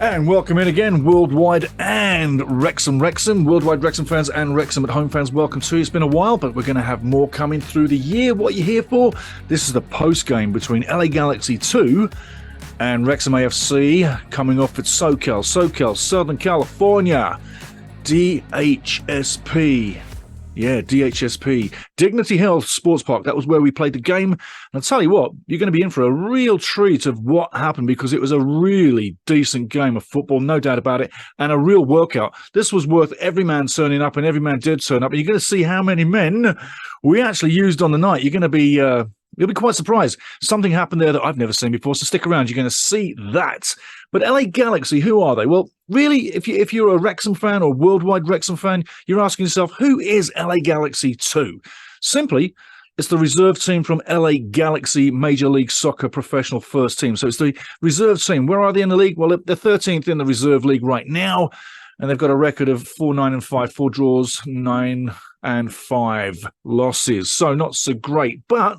And welcome in again, worldwide and Wrexham, worldwide Wrexham fans and Wrexham at home fans. Welcome to. It's been a while, but we're going to have more coming through the year. What are you here for? This is the post game between LA Galaxy 2 and Wrexham AFC, coming off at SoCal, Southern California, DHSP. Yeah, DHSP. Dignity Health Sports Park. That was where we played the game. And I'll tell you what, you're going to be in for a real treat of what happened, because it was a really decent game of football, no doubt about it, and a real workout. This was worth every man turning up, and every man did turn up. And you're going to see how many men we actually used on the night. You're going to be... You'll be quite surprised. Something happened there that I've never seen before, so stick around. You're going to see that. But LA Galaxy, who are they? Well, really, if you're a Wrexham fan or worldwide Wrexham fan, you're asking yourself, who is LA Galaxy 2? Simply, it's the reserve team from LA Galaxy Major League Soccer Professional First Team. So it's the reserve team. Where are they in the league? Well, they're 13th in the reserve league right now, and they've got a record of 4-9-5, 4 draws, 9-5 losses. So not so great, but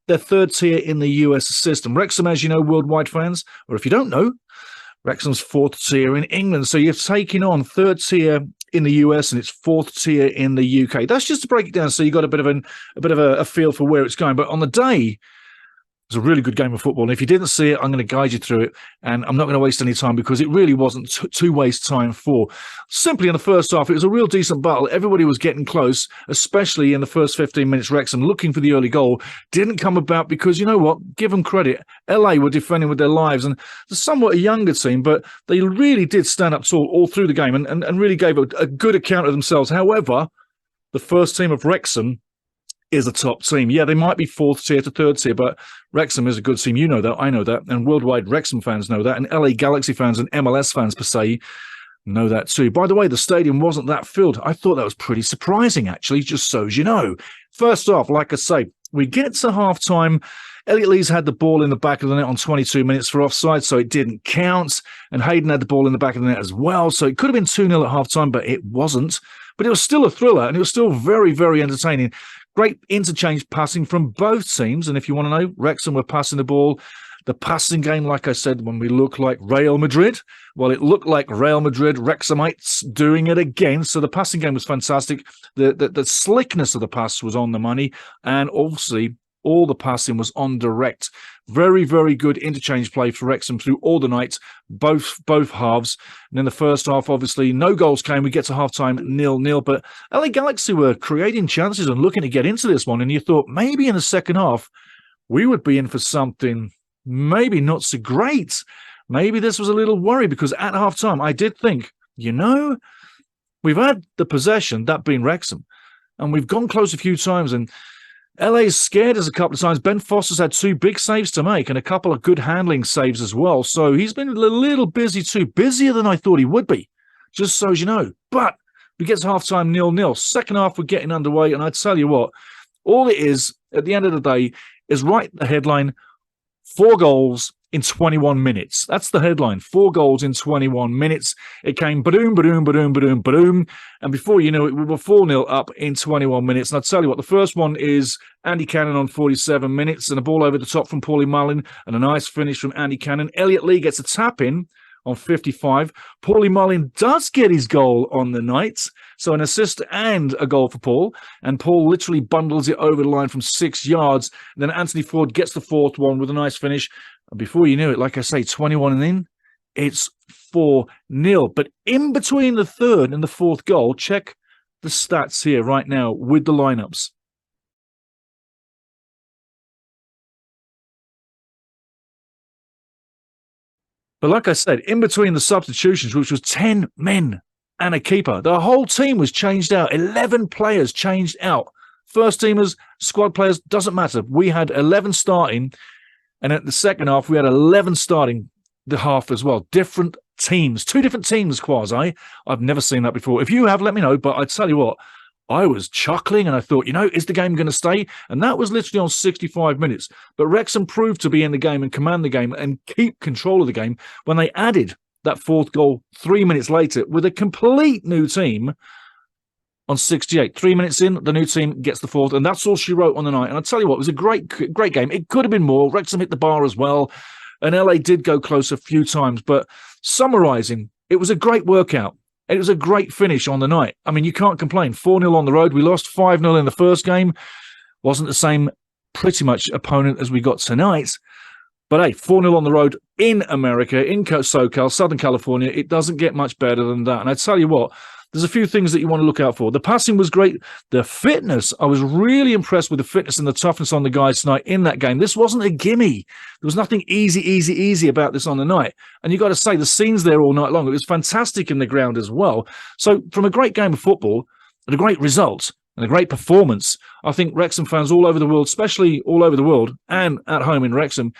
they're third tier in the US system. Wrexham, as you know, worldwide fans, or if you don't know, Wrexham's fourth tier in England. So you're taking on third tier in the US and it's fourth tier in the UK. That's just to break it down, so you got a bit of a feel for where it's going. But on the day, it was a really good game of football. And if you didn't see it, I'm going to guide you through it. And I'm not going to waste any time, because it really wasn't to waste time for. Simply in the first half, it was a real decent battle. Everybody was getting close, especially in the first 15 minutes. Wrexham looking for the early goal. Didn't come about because, you know what? Give them credit. LA were defending with their lives. And they're somewhat a younger team, but they really did stand up tall all through the game and really gave a good account of themselves. However, the first team of Wrexham is a top team. Yeah, they might be fourth tier to third tier, but Wrexham is a good team. You know that, I know that, and worldwide Wrexham fans know that, and LA Galaxy fans and MLS fans per se know that too. By the way, the stadium wasn't that filled. I thought that was pretty surprising, actually, just so as you know. First off, like I say, we get to halftime. Elliot Lee's had the ball in the back of the net on 22 minutes for offside, so it didn't count, and Hayden had the ball in the back of the net as well, so it could have been 2-0 at halftime, but it wasn't. But it was still a thriller, and it was still very, very entertaining. Great interchange passing from both teams. And if you want to know, Wrexham were passing the ball. The passing game, like I said, when we look like Real Madrid, well, it looked like Real Madrid, Wrexhamites doing it again. So the passing game was fantastic. The slickness of the pass was on the money. And obviously, all the passing was on direct. Very, very good interchange play for Wrexham through all the night, both halves. And in the first half, obviously, no goals came. We get to halftime 0-0. But LA Galaxy were creating chances and looking to get into this one. And you thought maybe in the second half, we would be in for something maybe not so great. Maybe this was a little worry, because at halftime, I did think, you know, we've had the possession, that being Wrexham, and we've gone close a few times, and LA's scared us a couple of times. Ben Foster's had 2 big saves to make and a couple of good handling saves as well. So he's been a little busy too, busier than I thought he would be, just so as you know. But we get to halftime 0-0. Second half, we're getting underway. And I tell you what, all it is at the end of the day is write the headline, 4 goals in 21 minutes. That's the headline, 4 goals in 21 minutes. It came ba-doom, ba-doom, ba-doom, ba-doom, ba-doom. And before you know it, we were 4-0 up in 21 minutes. And I'll tell you what, the first one is Andy Cannon on 47 minutes and a ball over the top from Paulie Mullin and a nice finish from Andy Cannon. Elliot Lee gets a tap in on 55. Paulie Mullin does get his goal on the night. So an assist and a goal for Paul. And Paul literally bundles it over the line from 6 yards. And then Anthony Ford gets the fourth one with a nice finish. And before you knew it, like I say, 21 and in, it's 4-0. But in between the third and the fourth goal, check the stats here right now with the lineups. But like I said, in between the substitutions, which was 10 men and a keeper, the whole team was changed out. 11 players changed out. First teamers, squad players, doesn't matter. We had 11 starting. And at the second half, we had 11 starting the half as well. Different teams, 2 different teams, quasi. I've never seen that before. If you have, let me know. But I tell you what, I was chuckling and I thought, you know, is the game going to stay? And that was literally on 65 minutes. But Wrexham proved to be in the game and command the game and keep control of the game when they added that fourth goal 3 minutes later with a complete new team on 68. 3 minutes in, the new team gets the fourth, and that's all she wrote on the night. And I tell you what, it was a great game. It could have been more. Wrexham hit the bar as well. And LA did go close a few times, but summarising, it was a great workout. It was a great finish on the night. I mean, you can't complain. 4-0 on the road. We lost 5-0 in the first game. Wasn't the same pretty much opponent as we got tonight. But hey, 4-0 on the road in America, in SoCal, Southern California, it doesn't get much better than that. And I tell you what, there's a few things that you want to look out for. The passing was great. The fitness, I was really impressed with the fitness and the toughness on the guys tonight in that game. This wasn't a gimme. There was nothing easy about this on the night. And you got to say, the scenes there all night long, it was fantastic in the ground as well. So from a great game of football and a great result and a great performance, I think Wrexham fans all over the world, especially all over the world and at home in Wrexham,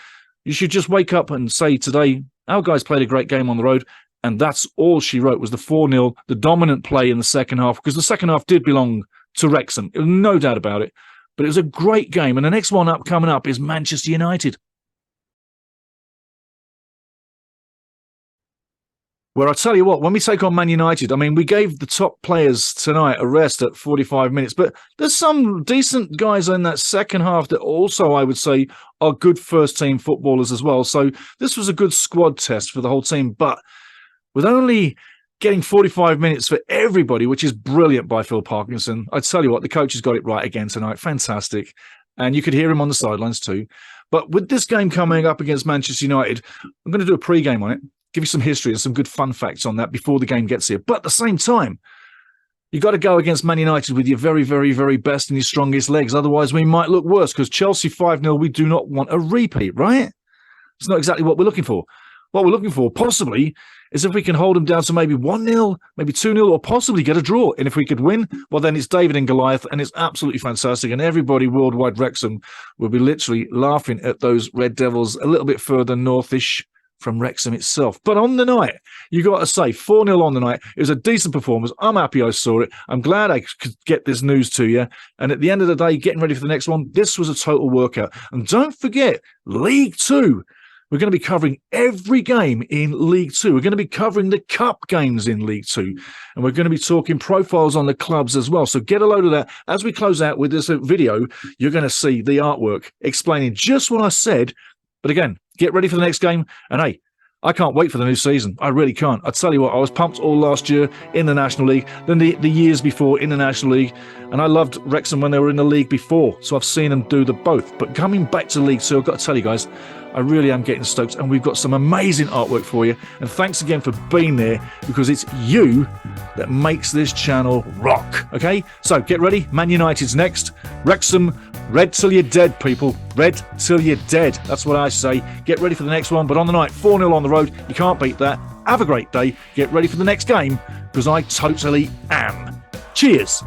you should just wake up and say today, our guys played a great game on the road. And that's all she wrote was the 4-0, the dominant play in the second half, because the second half did belong to Wrexham. No doubt about it. But it was a great game. And the next one coming up is Manchester United, where I tell you what, when we take on Man United, I mean, we gave the top players tonight a rest at 45 minutes, but there's some decent guys in that second half that also, I would say, are good first-team footballers as well. So this was a good squad test for the whole team, but with only getting 45 minutes for everybody, which is brilliant by Phil Parkinson. I tell you what, the coach has got it right again tonight. Fantastic. And you could hear him on the sidelines too. But with this game coming up against Manchester United, I'm going to do a pre-game on it, give you some history and some good fun facts on that before the game gets here. But at the same time, you got to go against Man United with your very, very, very best and your strongest legs. Otherwise, we might look worse because Chelsea 5-0, we do not want a repeat, right? It's not exactly what we're looking for. What we're looking for, possibly, is if we can hold them down to maybe 1-0, maybe 2-0, or possibly get a draw. And if we could win, well, then it's David and Goliath, and it's absolutely fantastic. And everybody worldwide Wrexham will be literally laughing at those Red Devils a little bit further northish from Wrexham itself. But on the night, you got to say, 4-0 on the night. It was a decent performance. I'm happy I saw it. I'm glad I could get this news to you. And at the end of the day, getting ready for the next one, this was a total workout. And don't forget, League Two. We're going to be covering every game in League Two. We're going to be covering the cup games in League Two. And we're going to be talking profiles on the clubs as well. So get a load of that. As we close out with this video, you're going to see the artwork explaining just what I said. But again, get ready for the next game. And hey, I can't wait for the new season. I really can't. I tell you what, I was pumped all last year in the National League, then the years before in the National League. And I loved Wrexham when they were in the league before. So I've seen them do the both. But coming back to League Two, I've got to tell you guys, I really am getting stoked, and we've got some amazing artwork for you. And thanks again for being there, because it's you that makes this channel rock. Okay, so get ready. Man United's next. Wrexham, red till you're dead, people. Red till you're dead. That's what I say. Get ready for the next one. But on the night, 4-0 on the road. You can't beat that. Have a great day. Get ready for the next game, because I totally am. Cheers.